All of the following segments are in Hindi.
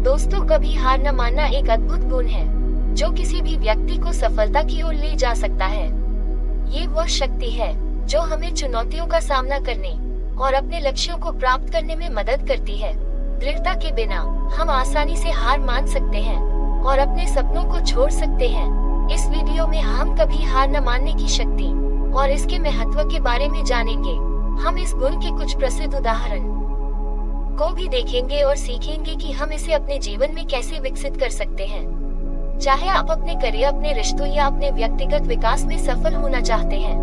दोस्तों, कभी हार न मानना एक अद्भुत गुण है जो किसी भी व्यक्ति को सफलता की ओर ले जा सकता है। ये वह शक्ति है जो हमें चुनौतियों का सामना करने और अपने लक्ष्यों को प्राप्त करने में मदद करती है। दृढ़ता के बिना हम आसानी से हार मान सकते हैं और अपने सपनों को छोड़ सकते हैं। इस वीडियो में हम कभी हार न मानने की शक्ति और इसके महत्व के बारे में जानेंगे। हम इस गुण के कुछ प्रसिद्ध उदाहरण को भी देखेंगे और सीखेंगे कि हम इसे अपने जीवन में कैसे विकसित कर सकते हैं। चाहे आप अपने करियर, अपने रिश्तों या अपने व्यक्तिगत विकास में सफल होना चाहते हैं,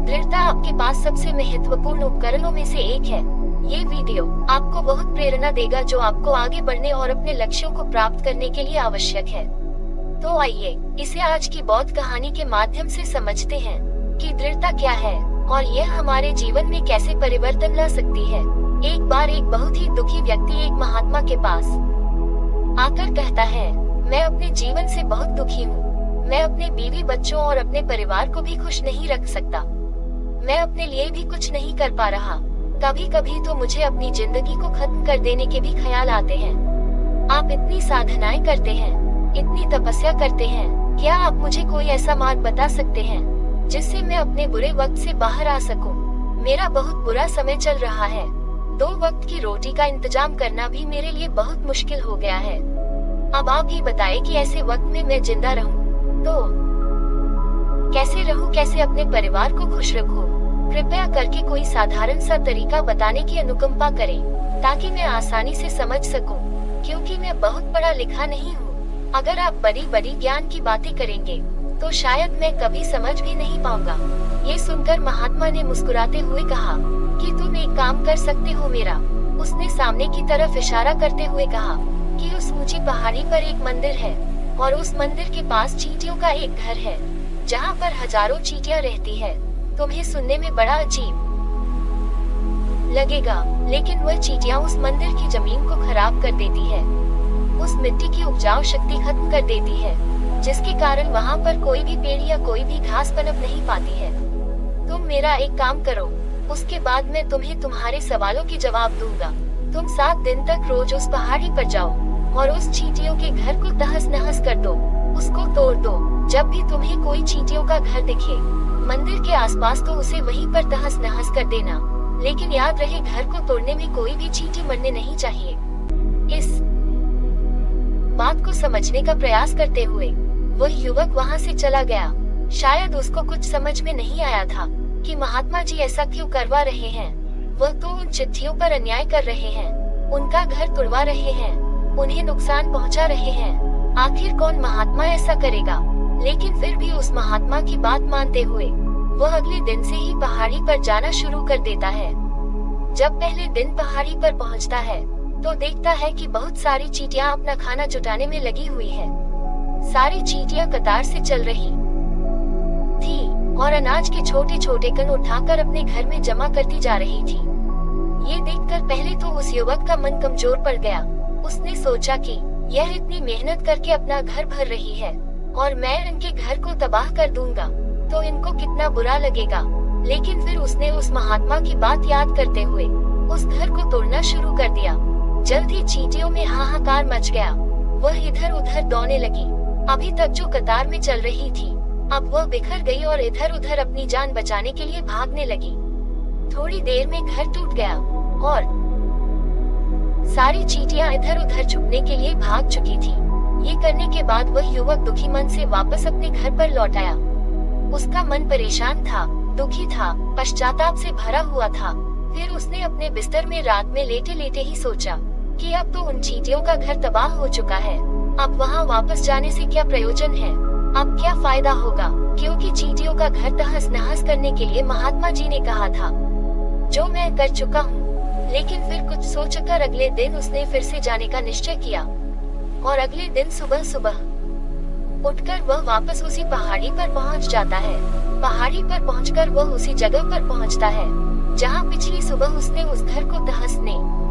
दृढ़ता आपके पास सबसे महत्वपूर्ण उपकरणों में से एक है। ये वीडियो आपको बहुत प्रेरणा देगा जो आपको आगे बढ़ने और अपने लक्ष्यों को प्राप्त करने के लिए आवश्यक है। तो आइए इसे आज की बौद्ध कहानी के माध्यम से समझते हैं कि दृढ़ता क्या है और यह हमारे जीवन में कैसे परिवर्तन ला सकती है। एक बार एक बहुत ही दुखी व्यक्ति एक महात्मा के पास आकर कहता है, मैं अपने जीवन से बहुत दुखी हूँ। मैं अपने बीवी बच्चों और अपने परिवार को भी खुश नहीं रख सकता। मैं अपने लिए भी कुछ नहीं कर पा रहा। कभी कभी तो मुझे अपनी जिंदगी को खत्म कर देने के भी ख्याल आते हैं। आप इतनी साधनाएं करते हैं, इतनी तपस्या करते हैं, क्या आप मुझे कोई ऐसा मार्ग बता सकते हैं जिससे मैं अपने बुरे वक्त से बाहर आ सकूं? मेरा बहुत बुरा समय चल रहा है। 2 वक्त की रोटी का इंतजाम करना भी मेरे लिए बहुत मुश्किल हो गया है। अब आप ही बताएं कि ऐसे वक्त में मैं जिंदा रहूं तो कैसे रहूं, कैसे अपने परिवार को खुश रखूं? कृपया करके कोई साधारण सा तरीका बताने की अनुकंपा करें ताकि मैं आसानी से समझ सकूं, क्योंकि मैं बहुत पढ़ा लिखा नहीं हूं। अगर आप बड़ी बड़ी ज्ञान की बातें करेंगे तो शायद मैं कभी समझ भी नहीं पाऊंगा। ये सुनकर महात्मा ने मुस्कुराते हुए कहा कि तुम एक काम कर सकते हो मेरा। उसने सामने की तरफ इशारा करते हुए कहा कि उस ऊंची पहाड़ी पर एक मंदिर है और उस मंदिर के पास चींटियों का एक घर है जहाँ पर हजारों चींटियां रहती है। तुम्हें सुनने में बड़ा अजीब लगेगा, लेकिन वह चींटियां उस मंदिर की जमीन को खराब कर देती है। उस मिट्टी की उपजाऊ शक्ति खत्म कर देती है, जिसके कारण वहाँ पर कोई भी पेड़ या कोई भी घास पनप नहीं पाती है। तुम मेरा एक काम करो, उसके बाद मैं तुम्हें तुम्हारे सवालों के जवाब दूंगा। तुम 7 दिन तक रोज उस पहाड़ी पर जाओ और उस चींटियों के घर को तहस नहस कर दो, उसको तोड़ दो। जब भी तुम्हें कोई चींटियों का घर दिखे मंदिर के आसपास तो उसे वहीं पर तहस नहस कर देना, लेकिन याद रहे घर को तोड़ने में कोई भी चींटी मरने नहीं चाहिए। इस बात को समझने का प्रयास करते हुए वह युवक वहाँ से चला गया। शायद उसको कुछ समझ में नहीं आया था कि महात्मा जी ऐसा क्यों करवा रहे हैं। वह तो उन चिट्ठियों पर अन्याय कर रहे हैं, उनका घर तोड़वा रहे हैं, उन्हें नुकसान पहुंचा रहे हैं। आखिर कौन महात्मा ऐसा करेगा? लेकिन फिर भी उस महात्मा की बात मानते हुए वह अगले दिन से ही पहाड़ी पर जाना शुरू कर देता है। जब पहले दिन पहाड़ी पर पहुंचता है तो देखता है कि बहुत सारी चींटियां अपना खाना जुटाने में लगी हुई है। सारी चींटियां कतार से चल रही थी और अनाज के छोटे छोटे कण उठाकर अपने घर में जमा करती जा रही थी। ये देखकर पहले तो उस युवक का मन कमजोर पड़ गया। उसने सोचा कि यह इतनी मेहनत करके अपना घर भर रही है और मैं इनके घर को तबाह कर दूंगा तो इनको कितना बुरा लगेगा। लेकिन फिर उसने उस महात्मा की बात याद करते हुए उस घर को तोड़ना शुरू कर दिया। जल्द ही चींटियों में हाहाकार मच गया। वह इधर उधर दौड़ने लगी। अभी तक जो कतार में चल रही थी अब वह बिखर गई और इधर उधर अपनी जान बचाने के लिए भागने लगी। थोड़ी देर में घर टूट गया और सारी चींटियां इधर उधर छुपने के लिए भाग चुकी थी। ये करने के बाद वह युवक दुखी मन से वापस अपने घर पर लौट आया। उसका मन परेशान था, दुखी था, पश्चाताप से भरा हुआ था। फिर उसने अपने बिस्तर में रात में लेटे लेटे ही सोचा कि अब तो उन चींटियों का घर तबाह हो चुका है। अब वहाँ वापस जाने से क्या प्रयोजन है? अब क्या फायदा होगा? क्योंकि चींटियों का घर तहस नहस करने के लिए महात्मा जी ने कहा था, जो मैं कर चुका हूँ। लेकिन फिर कुछ सोचकर अगले दिन उसने फिर से जाने का निश्चय किया और अगले दिन सुबह सुबह उठकर वह वापस उसी पहाड़ी पर पहुँच जाता है। पहाड़ी पर पहुंचकर वह उसी जगह पर पहुंचता है जहां पिछली सुबह उसने उस घर को तहस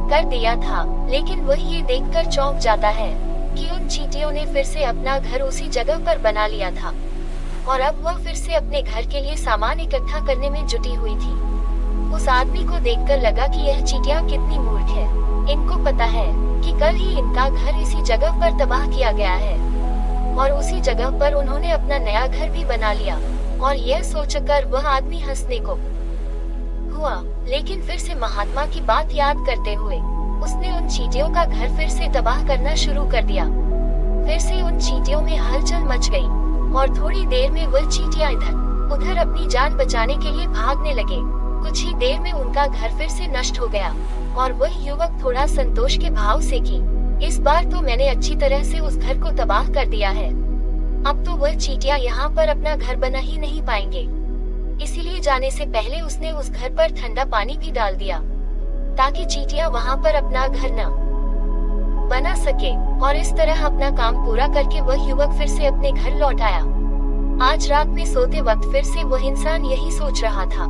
कर दिया था। लेकिन वह ये देखकर चौंक जाता है कि उन चींटियों ने फिर से अपना घर उसी जगह पर बना लिया था और अब वह फिर से अपने घर के लिए सामान इकट्ठा करने में जुटी हुई थी। उस आदमी को देखकर लगा कि यह चींटियां कितनी मूर्ख है। इनको पता है कि कल ही इनका घर इसी जगह पर तबाह किया गया है और उसी जगह पर उन्होंने अपना नया घर भी बना लिया। और यह सोचकर वह आदमी हंसने को हुआ, लेकिन फिर से महात्मा की बात याद करते हुए उसने उन चींटियों का घर फिर से तबाह करना शुरू कर दिया। फिर से उन चींटियों में हलचल मच गई और थोड़ी देर में वह चींटियां इधर उधर अपनी जान बचाने के लिए भागने लगे। कुछ ही देर में उनका घर फिर से नष्ट हो गया और वह युवक थोड़ा संतोष के भाव से कि इस बार तो मैंने अच्छी तरह से उस घर को तबाह कर दिया है। अब तो वह चींटियां यहाँ पर अपना घर बना ही नहीं पाएंगे। इसीलिए जाने से पहले उसने उस घर पर ठंडा पानी भी डाल दिया ताकि चींटियां वहाँ पर अपना घर न बना सके। और इस तरह अपना काम पूरा करके वह युवक फिर से अपने घर लौट आया। आज रात में सोते वक्त फिर से वह इंसान यही सोच रहा था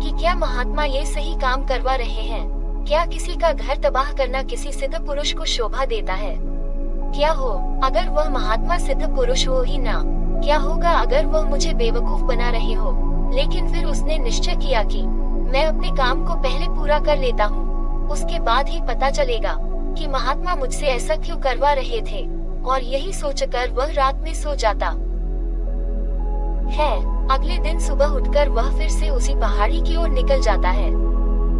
कि क्या महात्मा ये सही काम करवा रहे हैं? क्या किसी का घर तबाह करना किसी सिद्ध पुरुष को शोभा देता है? क्या हो अगर वह महात्मा सिद्ध पुरुष हो ही ना? क्या होगा अगर वह मुझे बेवकूफ बना रहे हो? लेकिन फिर उसने निश्चय किया कि मैं अपने काम को पहले पूरा कर लेता हूँ, उसके बाद ही पता चलेगा कि महात्मा मुझसे ऐसा क्यों करवा रहे थे। और यही सोचकर वह रात में सो जाता है। अगले दिन सुबह उठकर वह फिर से उसी पहाड़ी की ओर निकल जाता है।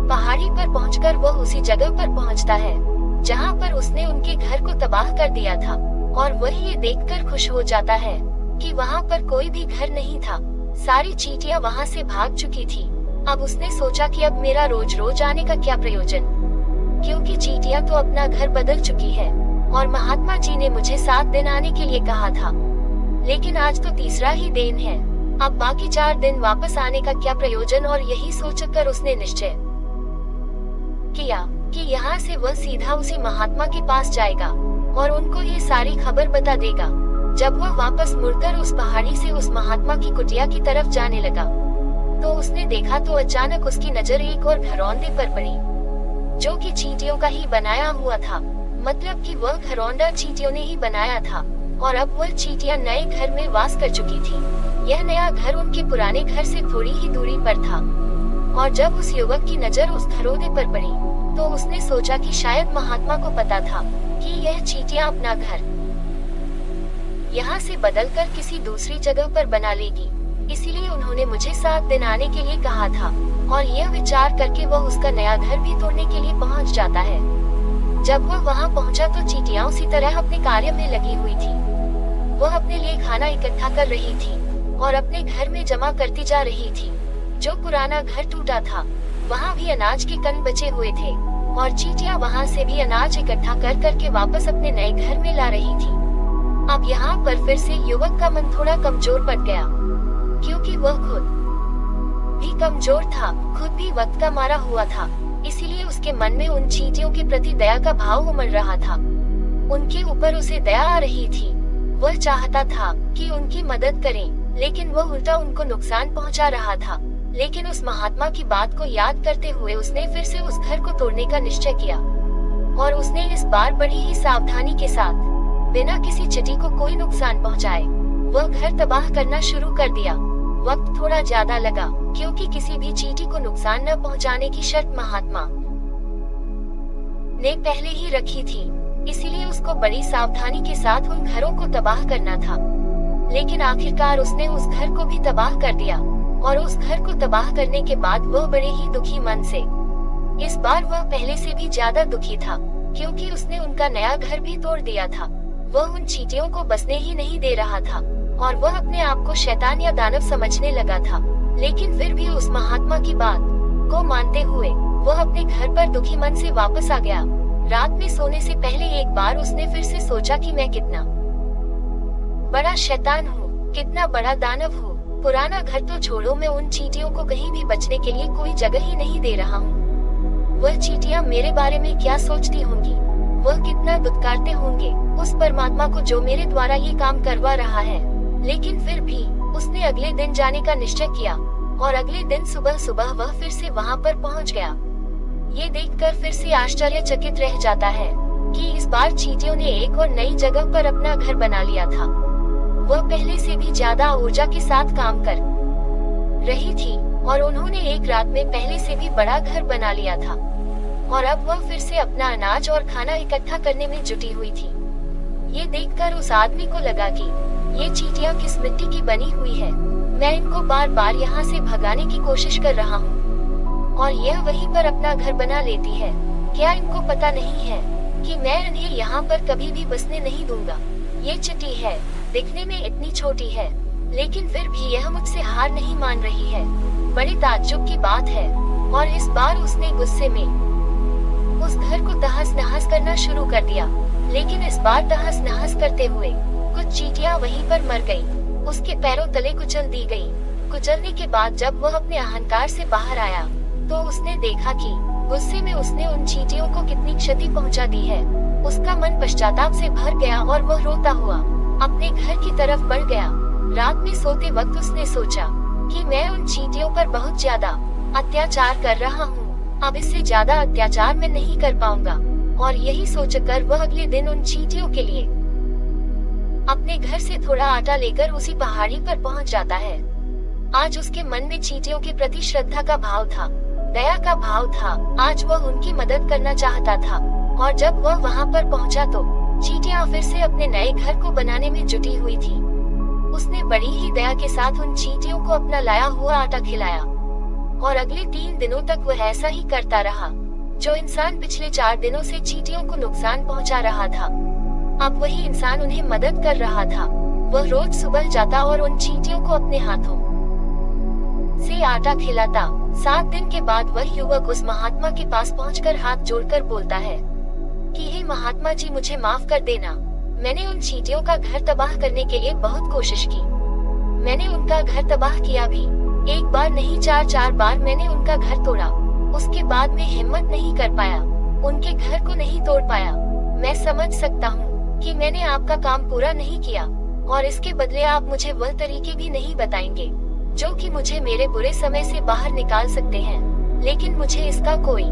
पहाड़ी पर पहुंचकर वह उसी जगह पर पहुंचता है जहां पर उसने उनके घर को तबाह कर दिया था और वह ये देखकर खुश हो जाता है कि वहां पर कोई भी घर नहीं था। सारी चींटियां वहां से भाग चुकी थी। अब उसने सोचा कि अब मेरा रोज रोज आने का क्या प्रयोजन, क्योंकि चींटियां तो अपना घर बदल चुकी है और महात्मा जी ने मुझे 7 दिन आने के लिए कहा था, लेकिन आज तो तीसरा ही दिन है। अब बाकी 4 दिन वापस आने का क्या प्रयोजन। और यही सोचकर उसने निश्चय किया कि यहाँ से वह सीधा उसी महात्मा के पास जाएगा और उनको ये सारी खबर बता देगा। जब वह वापस मुड़कर उस पहाड़ी से उस महात्मा की कुटिया की तरफ जाने लगा तो उसने देखा तो अचानक उसकी नजर एक और घरौंदे पर पड़ी जो कि चींटियों का ही बनाया हुआ था। मतलब कि वह घरौंदा चींटियों ने ही बनाया था और अब वह चींटियां नए घर में वास कर चुकी थी। यह नया घर उनके पुराने घर से थोड़ी ही दूरी पर था और जब उस युवक की नजर उस घरौंदे पर पड़ी तो उसने सोचा कि शायद महात्मा को पता था कि यह चींटियां अपना घर यहाँ से बदलकर किसी दूसरी जगह पर बना लेगी, इसीलिए उन्होंने मुझे 7 दिन आने के लिए कहा था। और यह विचार करके वह उसका नया घर भी तोड़ने के लिए पहुँच जाता है। जब वह वहाँ पहुँचा तो चींटियां उसी तरह अपने कार्य में लगी हुई थी। वह अपने लिए खाना इकट्ठा कर रही थी और अपने घर में जमा करती जा रही थी। जो पुराना घर टूटा था वहाँ भी अनाज के कण बचे हुए थे और चींटियां वहाँ से भी अनाज इकट्ठा कर करके वापस अपने नए घर में ला रही थी। अब यहाँ पर फिर से युवक का मन थोड़ा कमजोर पड़ गया, क्योंकि वह खुद भी कमजोर था, खुद भी वक्त का मारा हुआ था। इसीलिए उसके मन में उन चींटियों के प्रति दया का भाव उमड़ रहा था। उनके ऊपर उसे दया आ रही थी। वह चाहता था कि उनकी मदद करें, लेकिन वह उल्टा उनको नुकसान पहुंचा रहा था। लेकिन उस महात्मा की बात को याद करते हुए उसने फिर से उस घर को तोड़ने का निश्चय किया और उसने इस बार बड़ी ही सावधानी के साथ बिना किसी चींटी को कोई नुकसान पहुंचाए वह घर तबाह करना शुरू कर दिया। वक्त थोड़ा ज्यादा लगा, क्योंकि किसी भी चींटी को नुकसान न पहुंचाने की शर्त महात्मा ने पहले ही रखी थी। इसीलिए उसको बड़ी सावधानी के साथ उन घरों को तबाह करना था। लेकिन आखिरकार उसने उस घर को भी तबाह कर दिया और उस घर को तबाह करने के बाद वह बड़े ही दुखी मन से, इस बार वह पहले से भी ज्यादा दुखी था, क्योंकि उसने उनका नया घर भी तोड़ दिया था। वह उन चींटियों को बसने ही नहीं दे रहा था और वह अपने आप को शैतान या दानव समझने लगा था। लेकिन फिर भी उस महात्मा की बात को मानते हुए वह अपने घर पर दुखी मन से वापस आ गया। रात में सोने से पहले एक बार उसने फिर से सोचा कि मैं कितना बड़ा शैतान हूँ, कितना बड़ा दानव हूँ। पुराना घर तो छोड़ो, मैं उन चींटियों को कहीं भी बचने के लिए कोई जगह ही नहीं दे रहा हूँ। वह चींटियां मेरे बारे में क्या सोचती होंगी, वह कितना दुत्कारते होंगे उस परमात्मा को जो मेरे द्वारा ये काम करवा रहा है। लेकिन फिर भी उसने अगले दिन जाने का निश्चय किया और अगले दिन सुबह सुबह वह फिर से वहाँ पर पहुँच गया। ये देखकर फिर से आश्चर्यचकित रह जाता है कि इस बार चींटियों ने एक और नई जगह पर अपना घर बना लिया था। वह पहले से भी ज्यादा ऊर्जा के साथ काम कर रही थी और उन्होंने एक रात में पहले से भी बड़ा घर बना लिया था। और अब वह फिर से अपना अनाज और खाना इकट्ठा करने में जुटी हुई थी। ये देखकर उस आदमी को लगा कि ये चींटियां किस मिट्टी की बनी हुई है, मैं इनको बार बार यहाँ से भगाने की कोशिश कर रहा हूँ और यह वहीं पर अपना घर बना लेती है। क्या इनको पता नहीं है कि मैं इन्हें यहाँ पर कभी भी बसने नहीं दूंगा। ये चींटी है, दिखने में इतनी छोटी है, लेकिन फिर भी यह मुझसे हार नहीं मान रही है। बड़ी ताज्जुब की बात है। और इस बार उसने गुस्से में उस घर को तहस नहस करना शुरू कर दिया। लेकिन इस बार तहस नहस करते हुए कुछ चींटियां वहीं पर मर गईं। उसके पैरों तले कुचल दी गईं। कुचलने के बाद जब वह अपने अहंकार से बाहर आया तो उसने देखा कि गुस्से में उसने उन चींटियों को कितनी क्षति पहुंचा दी है। उसका मन पश्चाताप से भर गया और वह रोता हुआ अपने घर की तरफ बढ़ गया। रात में सोते वक्त उसने सोचा कि मैं उन चींटियों पर बहुत ज्यादा अत्याचार कर रहा हूँ, अब इससे ज्यादा अत्याचार मैं नहीं कर पाऊंगा। और यही सोचकर वह अगले दिन उन चींटियों के लिए अपने घर से थोड़ा आटा लेकर उसी पहाड़ी पर पहुंच जाता है। आज उसके मन में चींटियों के प्रति श्रद्धा का भाव था, दया का भाव था। आज वह उनकी मदद करना चाहता था। और जब वह वहां पर पहुंचा तो चींटियां फिर से अपने नए घर को बनाने में जुटी हुई थी। उसने बड़ी ही दया के साथ उन चींटियों को अपना लाया हुआ आटा खिलाया और अगले 3 दिनों तक वह ऐसा ही करता रहा। जो इंसान पिछले 4 दिनों से चींटियों को नुकसान पहुंचा रहा था, अब वही इंसान उन्हें मदद कर रहा था। वह रोज सुबह जाता और उन चींटियों को अपने हाथों से आटा खिलाता। 7 दिन के बाद वह युवक उस महात्मा के पास पहुंचकर हाथ जोड़कर बोलता है कि हे महात्मा जी, मुझे माफ कर देना। मैंने उन चींटियों का घर तबाह करने के लिए बहुत कोशिश की। मैंने उनका घर तबाह किया भी, 1 बार नहीं 4 बार मैंने उनका घर तोड़ा। उसके बाद मैं हिम्मत नहीं कर पाया, उनके घर को नहीं तोड़ पाया। मैं समझ सकता हूँ कि मैंने आपका काम पूरा नहीं किया और इसके बदले आप मुझे वह तरीके भी नहीं बताएंगे जो कि मुझे मेरे बुरे समय से बाहर निकाल सकते हैं। लेकिन मुझे इसका कोई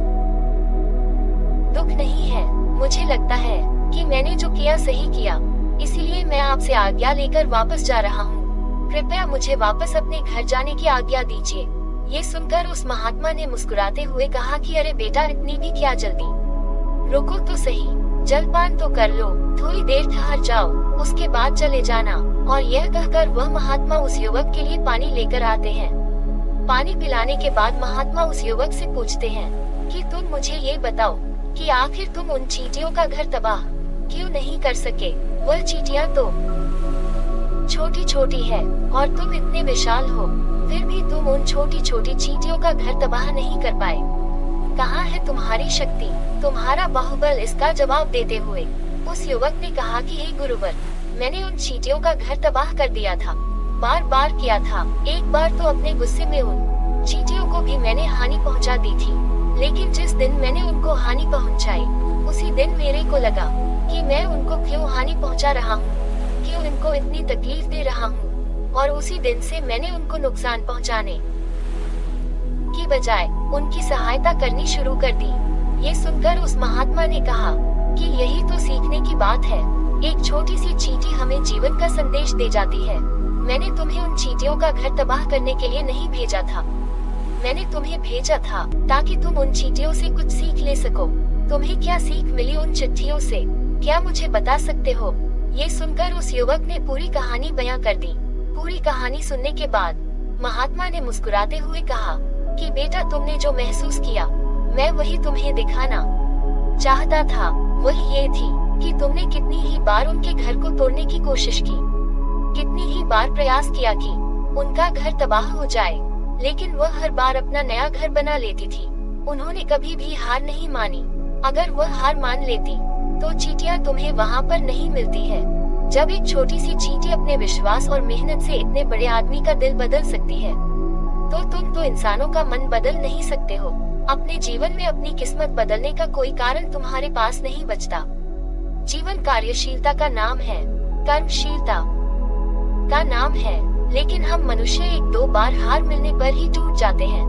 दुख नहीं है। मुझे लगता है कि मैंने जो किया सही किया, इसीलिए मैं आपसे आज्ञा लेकर वापस जा रहा हूँ। कृपया मुझे वापस अपने घर जाने की आज्ञा दीजिए। ये सुनकर उस महात्मा ने मुस्कुराते हुए कहा कि अरे बेटा, इतनी भी क्या जल्दी, रुको तो सही, जलपान तो कर लो, थोड़ी देर ठहर जाओ, उसके बाद चले जाना। और यह कहकर वह महात्मा उस युवक के लिए पानी लेकर आते हैं। पानी पिलाने के बाद महात्मा उस युवक से पूछते हैं कि तुम मुझे ये बताओ कि आखिर तुम उन चींटियों का घर तबाह क्यों नहीं कर सके। वह चींटियां तो छोटी छोटी है और तुम इतने विशाल हो, फिर भी तुम उन छोटी छोटी चींटियों का घर तबाह नहीं कर पाए। कहाँ है तुम्हारी शक्ति, तुम्हारा बाहुबल। इसका जवाब देते हुए उस युवक ने कहा कि हे गुरुवर, मैंने उन चींटियों का घर तबाह कर दिया था, बार बार किया था। 1 बार तो अपने गुस्से में उन चींटियों को भी मैंने हानि पहुंचा दी थी। लेकिन जिस दिन मैंने उनको हानि पहुंचाई, उसी दिन मेरे को लगा कि मैं उनको क्यों हानि पहुंचा रहा हूँ, क्यों इनको इतनी तकलीफ दे रहा हूँ। और उसी दिन से मैंने उनको नुकसान पहुंचाने की बजाय उनकी सहायता करनी शुरू कर दी। ये सुनकर उस महात्मा ने कहा कि यही तो सीखने की बात है। एक छोटी सी चींटी हमें जीवन का संदेश दे जाती है। मैंने तुम्हें उन चींटियों का घर तबाह करने के लिए नहीं भेजा था, मैंने तुम्हें भेजा था ताकि तुम उन चींटियों से कुछ सीख ले सको। तुम्हें क्या सीख मिली उन चिट्ठियों से, क्या मुझे बता सकते हो? ये सुनकर उस युवक ने पूरी कहानी बयां कर दी। पूरी कहानी सुनने के बाद महात्मा ने मुस्कुराते हुए कहा कि बेटा, तुमने जो महसूस किया, मैं वही तुम्हें दिखाना चाहता था। वही ये थी कि तुमने कितनी ही बार उनके घर को तोड़ने की कोशिश की, कितनी ही बार प्रयास किया कि उनका घर तबाह हो जाए, लेकिन वह हर बार अपना नया घर बना लेती थी। उन्होंने कभी भी हार नहीं मानी। अगर वह हार मान लेती तो चींटियां तुम्हें वहाँ पर नहीं मिलती है। जब एक छोटी सी चींटी अपने विश्वास और मेहनत से इतने बड़े आदमी का दिल बदल सकती है, तो तुम तो इंसानों का मन बदल नहीं सकते हो। अपने जीवन में अपनी किस्मत बदलने का कोई कारण तुम्हारे पास नहीं बचता। जीवन कार्यशीलता का नाम है, कर्मशीलता का नाम है, लेकिन हम मनुष्य 1-2 बार हार मिलने पर ही टूट जाते हैं,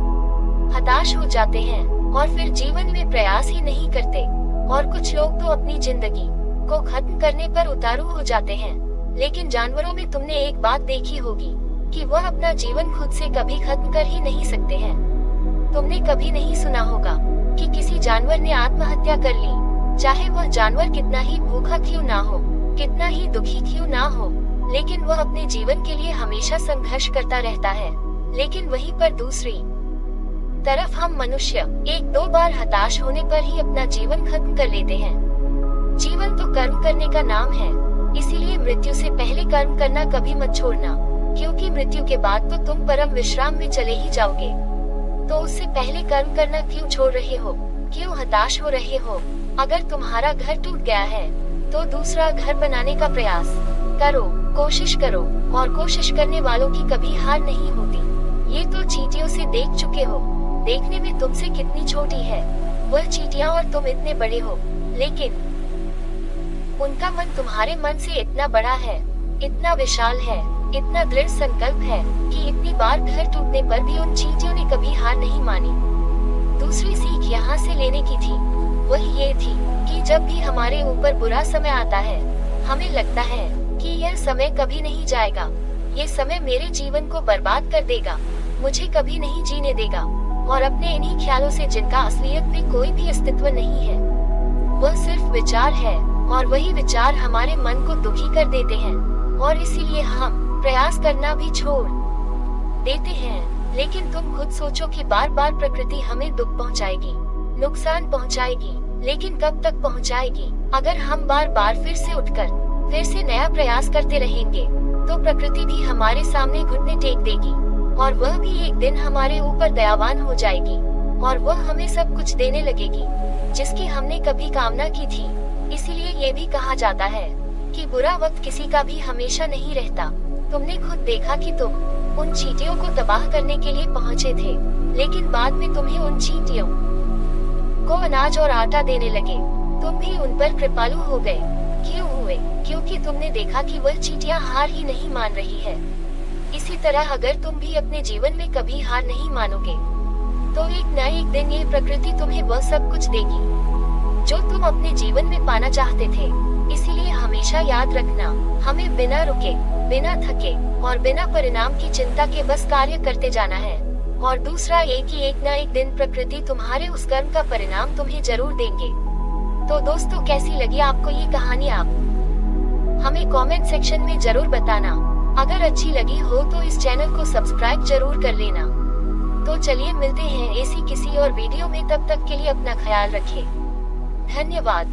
हताश हो जाते हैं और फिर जीवन में प्रयास ही नहीं करते। और कुछ लोग तो अपनी जिंदगी को खत्म करने पर उतारू हो जाते हैं। लेकिन जानवरों में तुमने एक बात देखी होगी कि वह अपना जीवन खुद से कभी खत्म कर ही नहीं सकते हैं। तुमने कभी नहीं सुना होगा कि किसी जानवर ने आत्महत्या कर ली, चाहे वह जानवर कितना ही भूखा क्यों ना हो, कितना ही दुखी क्यों ना हो, लेकिन वह अपने जीवन के लिए हमेशा संघर्ष करता रहता है। लेकिन वहीं पर दूसरी तरफ हम मनुष्य एक दो बार हताश होने पर ही अपना जीवन खत्म कर लेते हैं। जीवन तो कर्म करने का नाम है, इसीलिए मृत्यु से पहले कर्म करना कभी मत छोड़ना, क्योंकि मृत्यु के बाद तो तुम परम विश्राम में चले ही जाओगे। तो उससे पहले कर्म करना क्यों छोड़ रहे हो, क्यों हताश हो रहे हो? अगर तुम्हारा घर टूट गया है तो दूसरा घर बनाने का प्रयास करो, कोशिश करो, और कोशिश करने वालों की कभी हार नहीं होती। ये तो चींटियों से देख चुके हो, देखने में तुमसे कितनी छोटी है वह चींटियां और तुम इतने बड़े हो, लेकिन उनका मन तुम्हारे मन से इतना बड़ा है, इतना विशाल है, इतना दृढ़ संकल्प है कि इतनी बार घर टूटने पर भी उन चींटियों ने कभी हार नहीं मानी। दूसरी सीख यहाँ से लेने की थी, वह ये थी कि जब भी हमारे ऊपर बुरा समय आता है, हमें लगता है कि यह समय कभी नहीं जाएगा, ये समय मेरे जीवन को बर्बाद कर देगा, मुझे कभी नहीं जीने देगा, और अपने इन्हीं ख्यालों से जिनका असलियत में कोई भी अस्तित्व नहीं है, वह सिर्फ विचार है, और वही विचार हमारे मन को दुखी कर देते हैं, और इसीलिए हम प्रयास करना भी छोड़ देते हैं। लेकिन तुम खुद सोचो कि बार बार प्रकृति हमें दुख पहुंचाएगी, नुकसान पहुंचाएगी, लेकिन कब तक पहुंचाएगी? अगर हम बार बार फिर से उठकर फिर से नया प्रयास करते रहेंगे तो प्रकृति भी हमारे सामने घुटने टेक देगी, और वह भी एक दिन हमारे ऊपर दयावान हो जाएगी, और वह हमें सब कुछ देने लगेगी जिसकी हमने कभी कामना की थी। इसीलिए ये भी कहा जाता है कि बुरा वक्त किसी का भी हमेशा नहीं रहता। तुमने खुद देखा कि तुम उन चींटियों को तबाह करने के लिए पहुँचे थे, लेकिन बाद में तुम्हें उन चींटियों को अनाज और आटा देने लगे, तुम भी उन पर कृपालु हो गए। क्यों हुए? क्योंकि तुमने देखा कि वह चींटियां हार ही नहीं मान रही है। इसी तरह अगर तुम भी अपने जीवन में कभी हार नहीं मानोगे तो एक न एक दिन ये प्रकृति तुम्हें वह सब कुछ देगी जो तुम अपने जीवन में पाना चाहते थे। इसीलिए हमेशा याद रखना, हमें बिना रुके, बिना थके और बिना परिणाम की चिंता के बस कार्य करते जाना है, और दूसरा एक न एक दिन प्रकृति तुम्हारे उस कर्म का परिणाम तुम्हें जरूर देंगे। तो दोस्तों, कैसी लगी आपको ये कहानी? आप हमें कमेंट सेक्शन में जरूर बताना। अगर अच्छी लगी हो तो इस चैनल को सब्सक्राइब जरूर कर लेना। तो चलिए मिलते हैं ऐसी किसी और वीडियो में, तब तक के लिए अपना ख्याल रखें। धन्यवाद।